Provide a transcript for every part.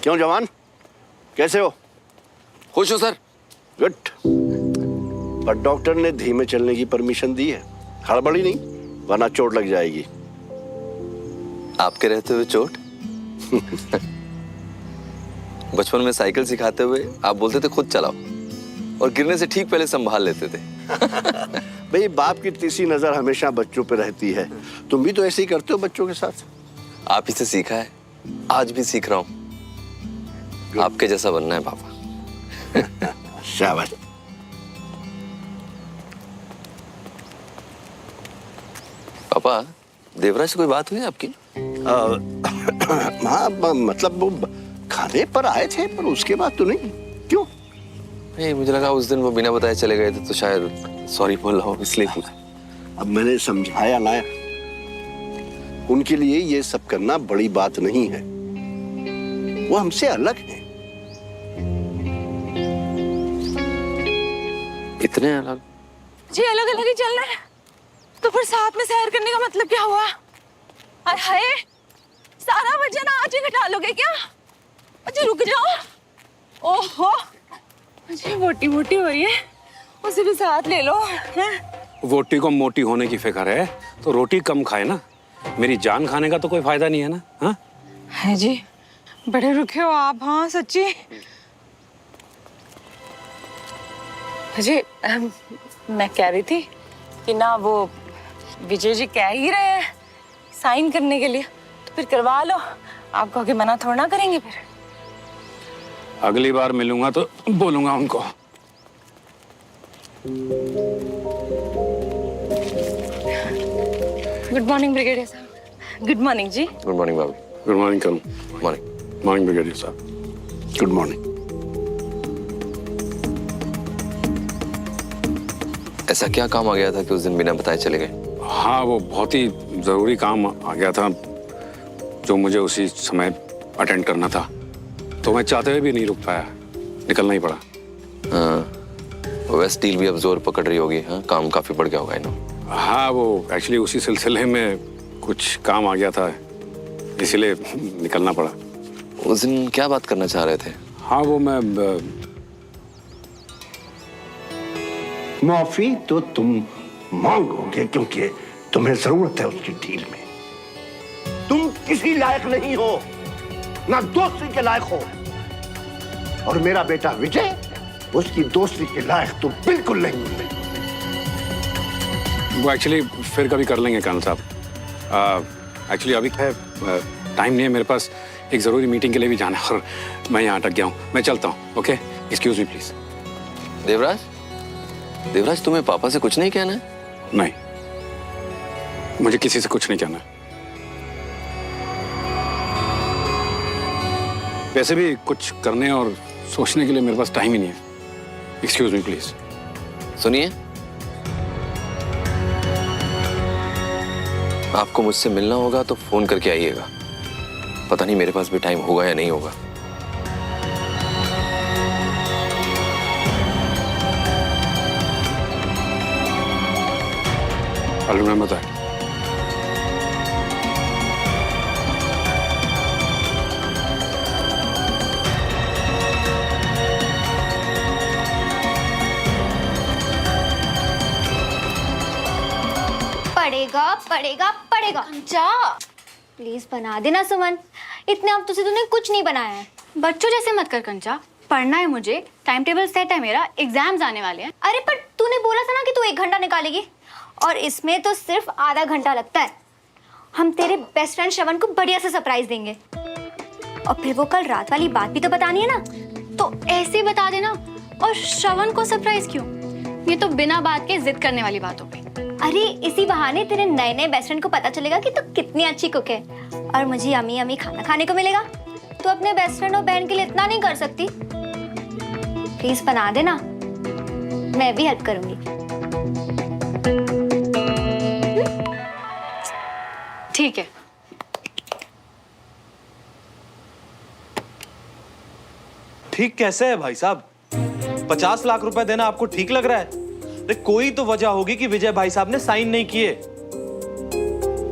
क्यों जवान, कैसे हो? खुश हो सर? गुड। पर डॉक्टर ने धीमे चलने की परमिशन दी है, हड़बड़ी नहीं वरना चोट लग जाएगी। आपके रहते हुए चोट? बचपन में साइकिल सिखाते हुए आप बोलते थे खुद चलाओ, और गिरने से ठीक पहले संभाल लेते थे। भाई बाप की तीसरी नजर हमेशा बच्चों पे रहती है। तुम भी तो ऐसे ही करते हो बच्चों के साथ। आप ही से सीखा है, आज भी सीख रहा हूँ। आपके जैसा बनना है पापा। शाबाश। पापा, देवराज से कोई बात हुई है आपकी? हाँ, मतलब वो खाने पर आए थे, पर उसके बाद तो नहीं। क्यों? नहीं, मुझे लगा उस दिन वो बिना बताए चले गए थे, तो शायद सॉरी बोल रहा हूँ इसलिए पूछा। अब मैंने समझाया ना, उनके लिए ये सब करना बड़ी बात नहीं है। वो हमसे अलग हैं। इतने अलग? जी अलग अलग ही चलना है तो फिर साथ में सैर करने का मतलब क्या हुआ? अरे हाय, सारा वजन आज ही घटा लोगे क्या? अच्छा रुक जाओ। ओहो, मुझे मोटी मोटी हो रही है, उसे भी साथ ले लो। वोटी को मोटी होने की फिक्र है तो रोटी कम खाए ना, मेरी जान खाने का तो कोई फायदा नहीं है ना। हाँ है जी, बड़े रुखे हो आप। हाँ सच्ची। जी मैं कह रही थी कि ना वो विजय जी कह ही रहे हैं साइन करने के लिए, तो फिर करवा लो। आप कहोगे मना थोड़ा ना करेंगे फिर। अगली बार मिलूंगा तो बोलूंगा उनको। गुड मॉर्निंग ब्रिगेडियर साहब। गुड मॉर्निंग जी। गुड मॉर्निंग भाभी। गुड मॉर्निंग कल। मॉर्निंग। मॉर्निंग ब्रिगेडियर साहब। Good morning. ऐसा क्या काम आ गया था कि उस दिन बिना बताए चले गए? हाँ, वो बहुत ही जरूरी काम आ गया था जो मुझे उसी समय अटेंड करना था, तो मैं चाहते हुए भी नहीं रुक पाया, निकलना ही पड़ा। हाँ, वेस्ट डील भी अब जोर पकड़ रही होगी। हाँ, काम काफी बढ़ गया होगा इन्हों। हाँ, वो एक्चुअली उसी सिलसिले में कुछ काम आ गया था, इसीलिए निकलना पड़ा। उस दिन क्या बात करना चाह रहे थे? हाँ, वो मैं माफी तो तुम मांगोगे क्योंकि तुम्हें जरूरत है उसकी डील में। तुम किसी लायक नहीं हो, ना दोस्ती के लायक हो, और मेरा बेटा विजय उसकी दोस्ती के लायक तो बिल्कुल नहीं है। वो एक्चुअली फिर कभी कर लेंगे कर्नल साहब। एक्चुअली अभी है टाइम नहीं है मेरे पास, एक जरूरी मीटिंग के लिए भी जाना है और मैं यहाँ अटक गया हूँ। मैं चलता हूँ। Okay, excuse me please. Devraj, Devraj तुम्हें पापा से कुछ नहीं कहना है? नहीं, मुझे किसी से कुछ नहीं कहना। वैसे भी कुछ करने और सोचने के लिए मेरे पास टाइम ही नहीं है। Excuse me please. सुनिए, आपको मुझसे मिलना होगा तो फोन करके आइएगा। पता नहीं मेरे पास भी टाइम होगा या नहीं होगा। I'll remember that. पड़ेगा पड़ेगा पड़ेगा। जा प्लीज बना देना सुमन, इतने हफ्तों से तूने कुछ नहीं बनाया है। बच्चों जैसे मत कर कंचा, पढ़ना है मुझे, टाइम टेबल सेट है मेरा, एग्जाम्स आने वाले हैं। अरे पर तूने बोला था ना कि तू 1 घंटा निकालेगी, और इसमें तो सिर्फ आधा घंटा लगता है। हम तेरे बेस्ट फ्रेंड श्रवण को बढ़िया से सरप्राइज देंगे, और फिर वो कल रात वाली बात भी तो बतानी है ना। तो ऐसे ही बता देना। और श्रवण को सरप्राइज क्यों? ये तो बिना बात के जिद करने वाली बातों पे। अरे इसी बहाने तेरे नए नए बेस्ट फ्रेंड को पता चलेगा कि तू कितनी अच्छी कुक है, और मुझे यमी यमी खाना खाने को मिलेगा। तू अपने बेस्ट फ्रेंड और बहन के लिए इतना नहीं कर सकती? प्लीज बना देना, मैं भी हेल्प करूंगी। ठीक है। ठीक कैसे है भाई साहब? 50 लाख रुपए देना आपको ठीक लग रहा है? अरे कोई तो वजह होगी कि विजय भाई साहब ने साइन नहीं किए,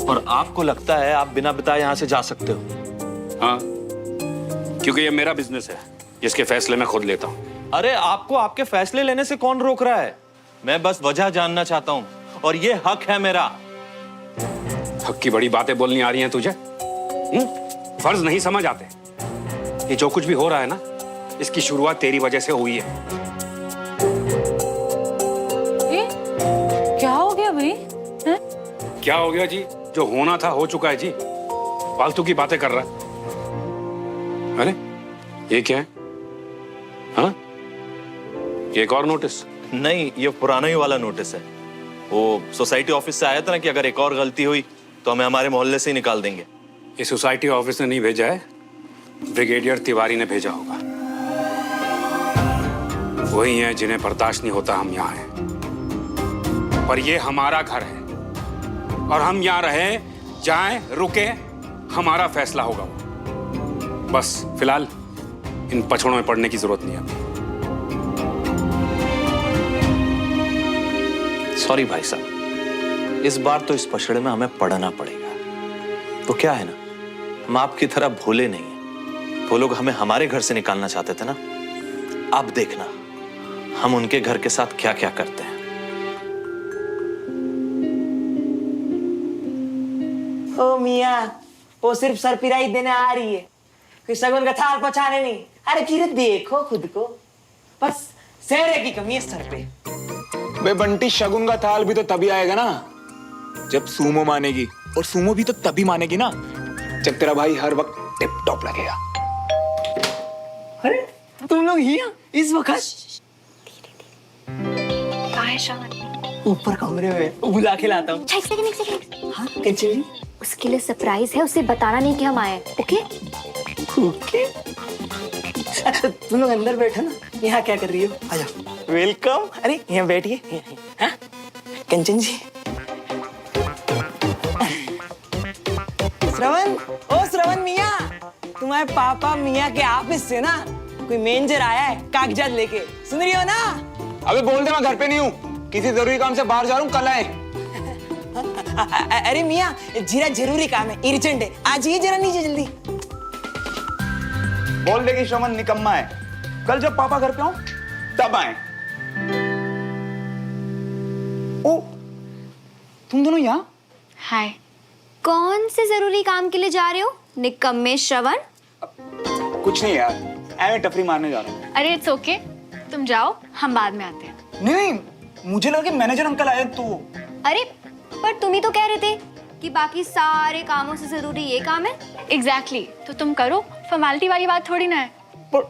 और आपको लगता है आप बिना बताए यहां से जा सकते हो? हाँ, क्योंकि ये मेरा बिजनेस है, जिसके फैसले मैं खुद लेता हूँ। अरे आपको आपके फैसले लेने से कौन रोक रहा है? मैं बस वजह जानना चाहता हूँ और ये हक है मेरा। हक की बड़ी बातें बोलनी आ रही हैं तुझे? फर्ज नहीं समझ आते? ये जो कुछ भी हो रहा है ना, इसकी शुरुआत तेरी वजह से हुई है। ये क्या हो गया भाई? हैं? क्या हो गया जी? जो होना था हो चुका है जी। फालतू की बातें कर रहा है। अरे ये क्या है? हाँ, ये एक और नोटिस? नहीं, ये पुराना ही वाला नोटिस है। वो सोसाइटी ऑफिस से आया था ना कि अगर एक और गलती हुई तो हमें हमारे मोहल्ले से ही निकाल देंगे। ये सोसाइटी ऑफिस ने नहीं भेजा है, ब्रिगेडियर तिवारी ने भेजा होगा। वही हैं जिन्हें बर्दाश्त नहीं होता हम यहाँ हैं। पर ये हमारा घर है और हम यहाँ रहे, जाएं, रुके, हमारा फैसला होगा। बस फिलहाल इन पछड़ों में पड़ने की जरूरत नहीं है। सॉरी भाई साहब, इस बार तो इस पछड़े में हमें पढ़ना पड़ेगा। तो क्या है ना, हम आपकी तरह भोले नहीं हैं। वो लोग हमें हमारे घर से निकालना चाहते थे ना, अब देखना हम उनके घर के साथ क्या क्या करते हैं। ओ मियाँ, वो सिर्फ सरपिराई देने आ रही है, कोई शगुन का थाल पहुंचाने नहीं। अरे फिर देखो खुद को, बस सेहरे की कमी है सर पे। बे बंटी, शगुन का थाल भी तो तभी आएगा ना जब सूमो मानेगी, और सूमो भी तो तभी मानेगी ना जब तेरा भाई हर वक्त टिप टॉप लगेगा। अरे तुम लोग यहाँ इस वक्त? कहाँ है श्रवण? ऊपर कमरे में, बुला के लाता हूँ। एक सेकंड। हाँ कंचन, उसके लिए सरप्राइज है, उसे बताना नहीं कि हम आए हैं, ओके? ओके। तुम लोग अंदर बैठो ना, यहाँ क्या कर रही हो? आ जाओ। वेलकम। अरे यहाँ बैठिए। हाँ कंचन जी। श्रवण, ओ श्रवण मियाँ, तुम्हारे पापा मियाँ के ऑफिस से ना कोई मैनेजर आया है कागजात लेके, सुन रही हो ना? अबे बोल दे मैं घर पे नहीं हूँ, किसी जरूरी काम से बाहर जा रहा हूँ, कल आए। अरे मियाँ, जीरा जरूरी काम है, अर्जेंट है, आज ये जरा नीचे जल्दी। बोल दे कि श्रवण निकम्मा है, कल जब पापा घर पे हो तब आए। ओ, तुम दोनों यहाँ? हाय। कौन से जरूरी काम के लिए जा रहे हो निकम्मे श्रवण? कुछ नहीं यार, ऐਵੇਂ टफरी मारने जा रहा हूँ। अरे इट्स ओके, तुम जाओ, हम बाद में आते हैं। नहीं, मुझे लगा कि मैनेजर अंकल आए तो। अरे पर तुम ही तो कह रहे थे कि बाकी सारे कामों से जरूरी ये काम है। एग्जैक्टली, तो तुम करो, फॉर्मेलिटी वाली बात थोड़ी ना है। पर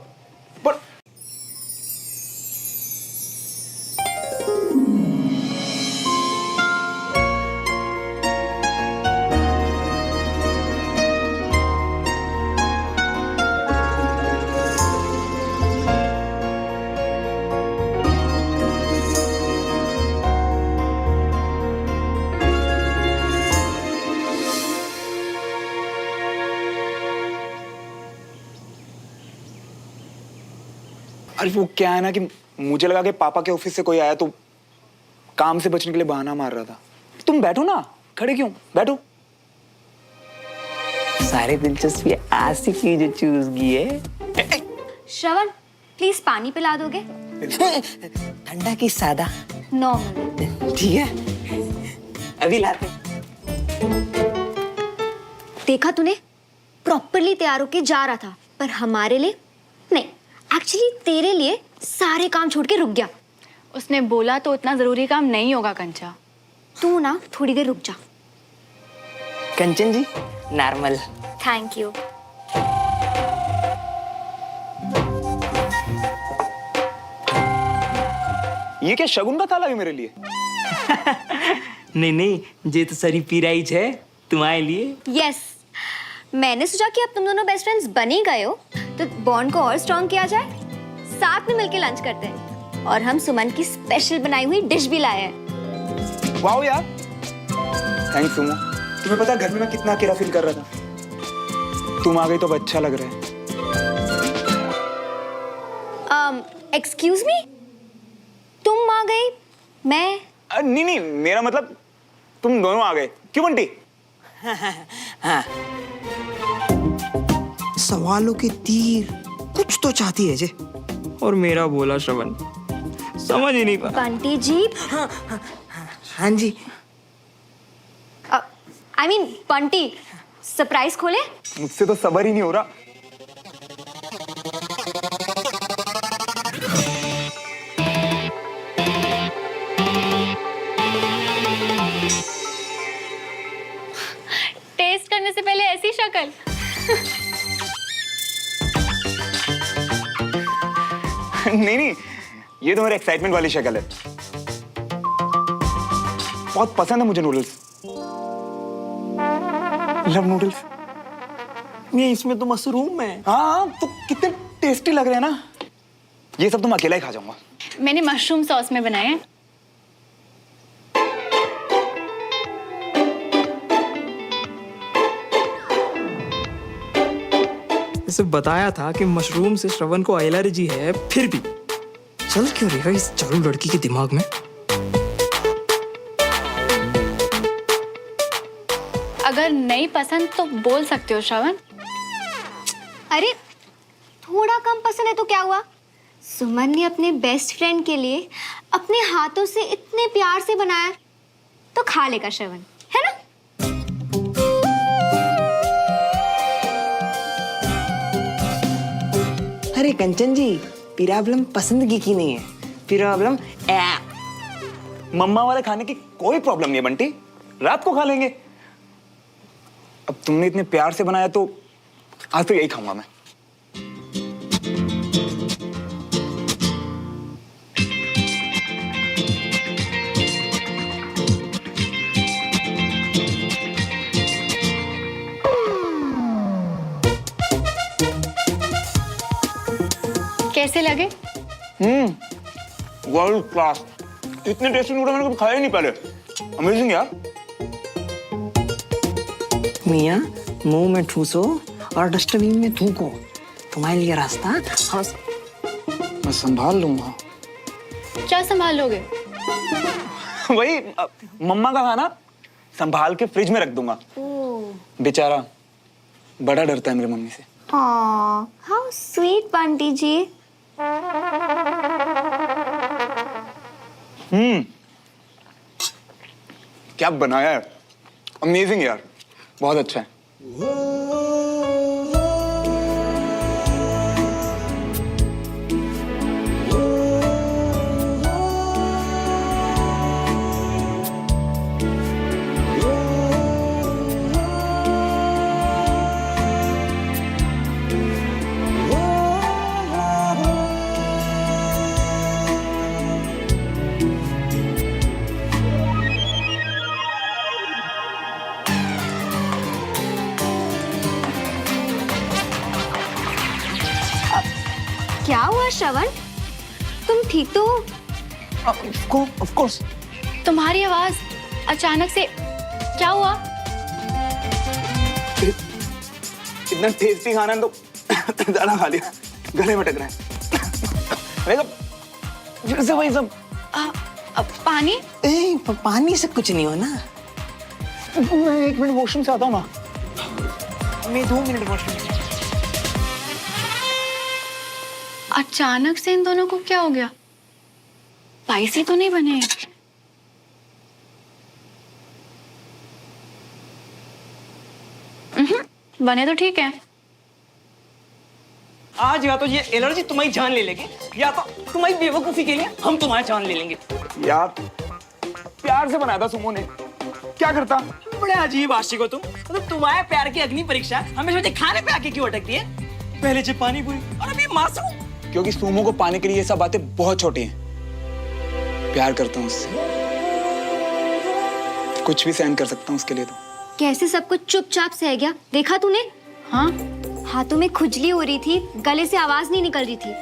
अरे वो क्या है ना कि मुझे लगा कि पापा के ऑफिस से कोई आया तो काम से बचने के लिए बहाना मार रहा था। तुम बैठो ना, खड़े क्यों? बैठो। सारे दिलचस्पी आसिफ की जो चूज की है। श्रवण प्लीज पानी पिला दोगे? ठंडा की सादा? नॉर्मल। ठीक है, अभी लाते। देखा तूने, प्रॉपरली तैयार होके जा रहा था, पर हमारे लिए नहीं, एक्चुअली तेरे लिए सारे काम छोड़ के रुक गया। उसने बोला तो उतना जरूरी काम नहीं होगा कंचा। तू ना थोड़ी देर रुक जा। कंचन जी, नॉर्मल। Thank you. ये क्या शगुन का थाला है मेरे लिए? नहीं नहीं, ये तो सरी पिराइज है तुम्हारे लिए। यस, मैंने सोचा कि अब तुम दोनों बेस्ट फ्रेंड्स बन ही गए हो तो बॉन्ड को और स्ट्रॉन्ग किया जाए। साथ में मिलके लंच करते हैं, और हम सुमन की स्पेशल बनाई हुई डिश भी लाए हैं। वाओ यार, थैंक्स सुमो। तुम्हें पता घर में मैं कितना अकेला फील कर रहा था, तुम आ गई तो अब अच्छा लग रहा है। एक्सक्यूज मी, तुम आ गई, मैं? नहीं नहीं, मेरा मतलब तुम दोनों आ गए। क्यों बंटी? हाँ, सवालों के तीर कुछ तो चाहती है जे, और मेरा बोला श्रवण समझ ही नहीं पा। बंटी जी, हाँ जी, आई मीन बंटी, सरप्राइज खोले? मुझसे तो सबर ही नहीं हो रहा। टेस्ट करने से पहले ऐसी शक्ल। नहीं, ये तो मेरी एक्साइटमेंट वाली शक्ल है। बहुत पसंद है मुझे नूडल्स, लव नूडल्स। ये इसमें तो मशरूम है। हाँ, तो कितने टेस्टी लग रहे हैं ना। ये सब तो मैं अकेला ही खा जाऊंगा। मैंने मशरूम सॉस में बनाए हैं। इसे बताया था कि मशरूम से श्रवण को एलर्जी है, फिर भी चल क्यों रही है इस चालू लड़की के दिमाग में। अगर नहीं पसंद तो बोल सकते हो श्रवण। अरे थोड़ा कम पसंद है तो क्या हुआ? सुमन ने अपने बेस्ट फ्रेंड के लिए अपने हाथों से इतने प्यार से बनाया, तो खा लेगा श्रवण, है ना? अरे कंचन जी, प्रॉब्लम पसंदगी की नहीं है, प्रॉब्लम मम्मा वाले खाने की कोई प्रॉब्लम नहीं है बंटी, रात को खा लेंगे। अब तुमने इतने प्यार से बनाया तो आज तो यही खाऊंगा मैं। कैसे लगे? World class. इतने टेस्टी नूडल मैंने कभी खाए ही नहीं पहले। अमेजिंग यार। मियाँ, मुंह में ठूसो और डस्टबिन में थूको, तुम्हारे लिए रास्ता हम मैं संभाल लूंगा। क्या संभाल लोगे? वही मम्मा का खाना संभाल के फ्रिज में रख दूंगा। बेचारा बड़ा डरता है मेरी मम्मी से। हाउ स्वीट बंटी जी। क्या बनाया है, अमेजिंग यार, बहुत अच्छा है। क्या हुआ श्रवण, तुम ठीक तो हो? Of course. तुम्हारी आवाज अचानक से क्या हुआ? इतना टेस्टी खाना है तो ज्यादा खा लिया, गले में अटक रहा है। फिर से वही सब। पानी? पानी से कुछ नहीं हो ना। मैं 1 मिनट वॉशरूम से आता हूँ ना। मैं 2 मिनट वॉशरूम। अचानक से इन दोनों को क्या हो गया? स्पाइसी तो नहीं बने? बने तो ठीक है। आज या तो ये एलर्जी तुम्हारी जान ले लेगी, या तो तुम्हारी बेवकूफी के लिए हम तुम्हारी जान ले लेंगे। यार प्यार से बनाया था सुमो ने, क्या करता। बड़े अजीब आशिक हो तुम। मतलब तुम्हारे प्यार की अग्नि परीक्षा हमेशा खाने पे आके क्यों अटकती है? पहले जब पानी पूरी और अभी मासूम। क्योंकि सुमो को पाने के लिए ये सब बातें बहुत छोटी हैं। प्यार करता हूँ उससे, कुछ भी सहन कर सकता हूँ उसके लिए। तो कैसे सब कुछ चुपचाप सह गया, देखा तूने? हाँ, हाथों में खुजली हो रही थी, गले से आवाज नहीं निकल रही थी,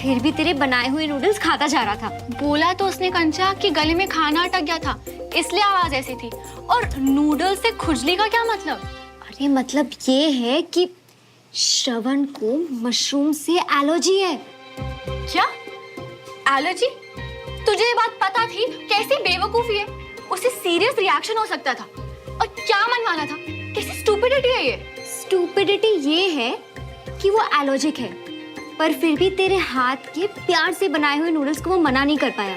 फिर भी तेरे बनाए हुए नूडल्स खाता जा रहा था। बोला तो उसने कंचा कि गले में खाना अटक गया था, इसलिए आवाज ऐसी थी। और नूडल्स से खुजली का क्या मतलब? अरे मतलब ये है कि श्रवण को मशरूम से एलर्जी है। क्या एलर्जी? तुझे ये बात पता थी? कैसी बेवकूफी है, उसे सीरियस रिएक्शन हो सकता था। और क्या मनवाना था? कैसी स्टूपिडिटी है ये? स्टूपिडिटी ये है कि वो एलर्जिक है, पर फिर भी तेरे हाथ के प्यार से बनाए हुए नूडल्स को वो मना नहीं कर पाया।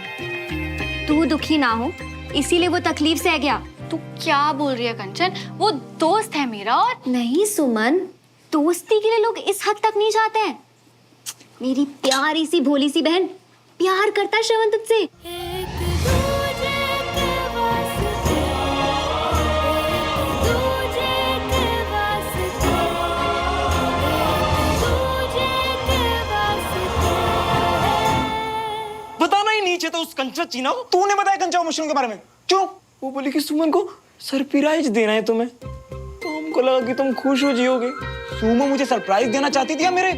तू दुखी ना हो, इसीलिए वो तकलीफ से गया। तू क्या बोल रही है कंचन? वो दोस्त है मेरा। और नहीं सुमन, दोस्ती के लिए लोग इस हद तक नहीं जाते हैं। मेरी प्यारी सी भोली सी बहन, प्यार करता है श्रवण तुझसे। बताना ही नीचे तो उस कंचन चीना को। तूने बताया कंचा मशरूम के बारे में? क्यों? वो बोली कि सुमन को सरप्राइज देना है तुम्हें, तो हमको लगा कि तुम खुश हो जियोगे। सुमो मुझे सरप्राइज देना चाहती थी या मेरे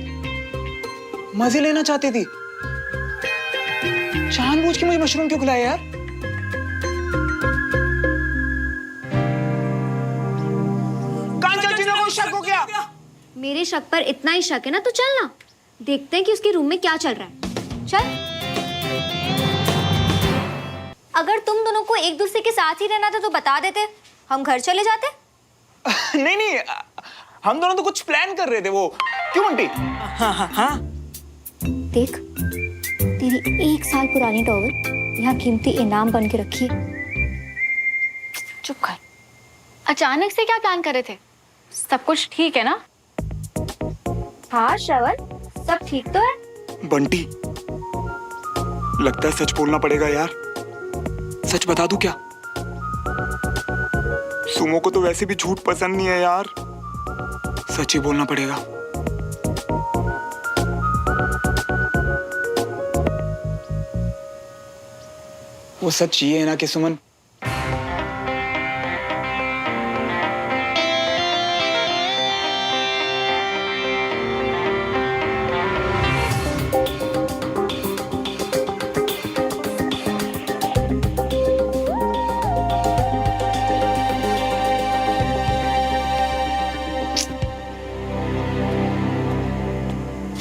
मजे लेना चाहती थी? जानबूझ के मुझे मशरूम क्यों खिलाया यार? कंचा चीना को शक हो गया। मेरे शक पर इतना ही शक है ना, तो चल ना, देखते हैं कि उसके रूम में क्या चल रहा है। चल। अगर तुम दोनों को एक दूसरे के साथ ही रहना था तो बता देते, हम घर चले जाते। नहीं नहीं, हम दोनों तो कुछ प्लान कर रहे थे। वो क्यों बंटी? हाँ हाँ हाँ। देख, तेरी 1 साल पुरानी टॉवल यहाँ कीमती इनाम बन के रखी है। चुप कर। अचानक से क्या प्लान कर रहे थे? सब कुछ ठीक है ना? हाँ श्रवण, सब ठीक तो है। बंटी, लगता है सच बोलना पड़ेगा यार। सच बता दूं क्या? सुमो को तो वैसे भी झूठ पसंद नहीं है यार। सच ही बोलना पड़ेगा। वो सच ये है ना कि सुमन,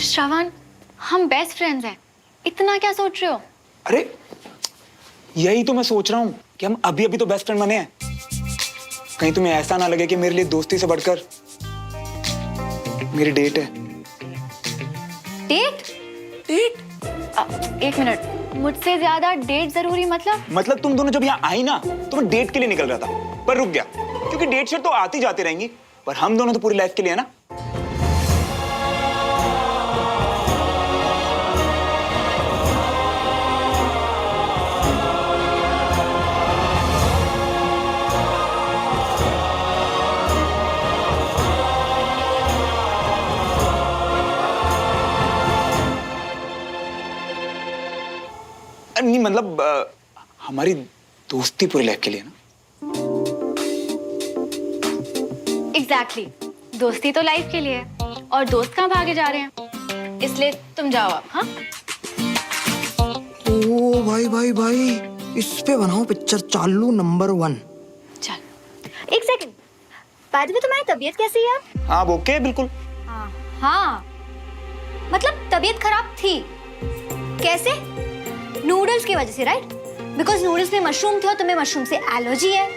श्रवण, हम बेस्ट फ्रेंड्स हैं, इतना क्या सोच रहे हो? अरे यही तो मैं सोच रहा हूँ कि हम अभी अभी तो बेस्ट फ्रेंड बने हैं। कहीं तुम्हें ऐसा ना लगे कि मेरे लिए दोस्ती से बढ़कर मेरी डेट है। डेट? एक मिनट, मुझसे ज्यादा डेट जरूरी मतलब? तुम दोनों जब यहाँ आई ना तो मैं डेट के लिए निकल रहा था, पर रुक गया क्योंकि डेट शेट तो आती जाती रहेंगी, पर हम दोनों तो पूरी लाइफ के लिए है ना। नहीं मतलब हमारी दोस्ती पूरी लाइफ के लिए ना। एग्जैक्टली, दोस्ती तो लाइफ के लिए है, और दोस्त कहाँ भागे जा रहे हैं, इसलिए तुम जाओ अब। हाँ ओ भाई भाई भाई, इस पे बनाओ पिक्चर चालू नंबर 1। चल। एक सेकंड, बाद में तुम्हारी तबीयत कैसी है? हाँ ओके, बिल्कुल। हाँ, मतलब तबीयत खराब थी। कैसे? नूडल्स की वजह से, राइट? बिकॉज नूडल्स में मशरूम थे और तुम्हें मशरूम से एलर्जी है।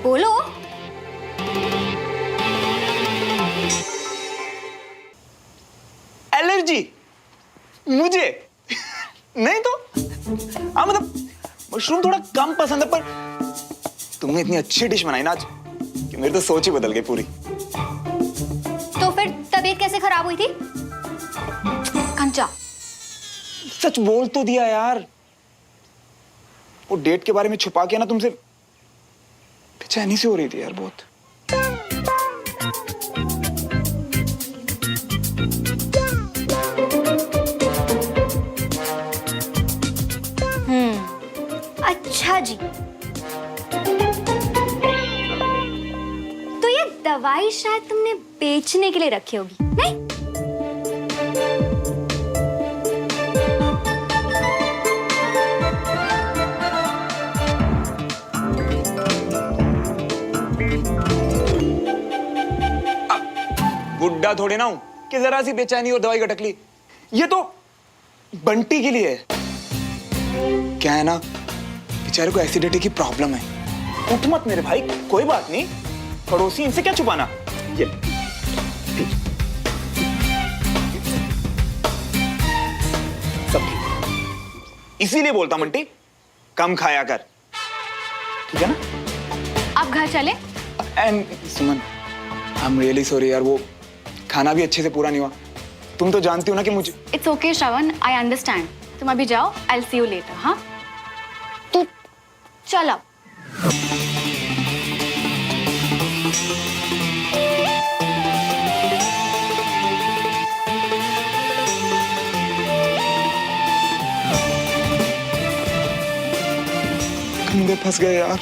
बोलो। एलर्जी मुझे नहीं तो, हाँ मतलब मशरूम थोड़ा कम पसंद है, पर तुमने इतनी अच्छी डिश बनाई ना आज कि मेरी तो सोच ही बदल गई पूरी। तो फिर तबीयत कैसे खराब हुई थी? कंचा, सच बोल तो दिया यार। वो डेट के बारे में छुपा के ना तुमसे बेचैनी से हो रही थी यार बहुत। अच्छा जी, तो ये दवाई शायद तुमने बेचने के लिए रखी होगी, नहीं? बुड्ढा थोड़े ना हूं कि जरा सी बेचैनी और दवाई गटक ली। ये तो बंटी के लिए है। क्या है ना, बेचारे को एसिडिटी की प्रॉब्लम है। उठ मत मेरे भाई, कोई बात नहीं, पड़ोसी, इनसे क्या छुपाना? ये सब ठीक। इसीलिए बोलता हूं बंटी, कम खाया कर, ठीक है ना? आप घर चले? And Suman, I am really sorry यार, वो खाना भी अच्छे से पूरा नहीं हुआ। तुम तो जानती हो ना कि मुझे। It's okay Shravan, I understand. तुम अभी जाओ, I will see you later. हाँ, तू चल अब। कंधे फंस गए यार।